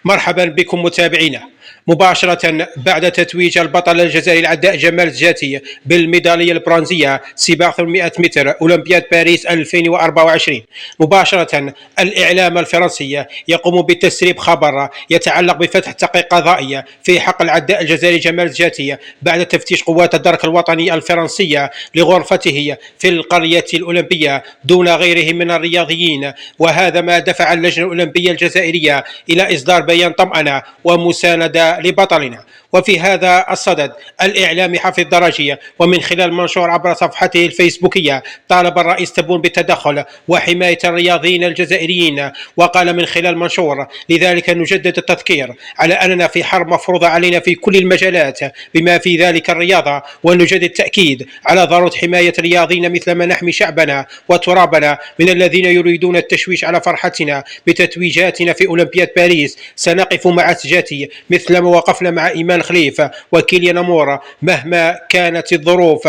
مرحبا بكم متابعينا مباشرة بعد تتويج البطل الجزائري العداء جمال الجاتي بالميدالية البرونزية سباق 800 متر أولمبياد باريس 2024. مباشرة الإعلام الفرنسي يقوم بتسريب خبر يتعلق بفتح تحقيق قضائي في حق العداء الجزائري جمال الجاتي بعد تفتيش قوات الدرك الوطني الفرنسية لغرفته في القرية الأولمبية دون غيره من الرياضيين، وهذا ما دفع اللجنة الأولمبية الجزائرية إلى إصدار بيان طمأنة ومساندة لبطلنا. وفي هذا الصدد الإعلامي حفيظ درجي ومن خلال منشور عبر صفحته الفيسبوكية طالب الرئيس تبون بالتدخل وحماية الرياضيين الجزائريين، وقال من خلال منشور: لذلك نجدد التذكير على أننا في حرب مفروضة علينا في كل المجالات بما في ذلك الرياضة، ونجدد التأكيد على ضرورة حماية الرياضيين مثل ما نحمي شعبنا وترابنا من الذين يريدون التشويش على فرحتنا بتتويجاتنا في أولمبياد باريس. سنقف مع سجاتي مثل ما وقفنا مع إيمان خليفة وكيليان أمور مهما كانت الظروف.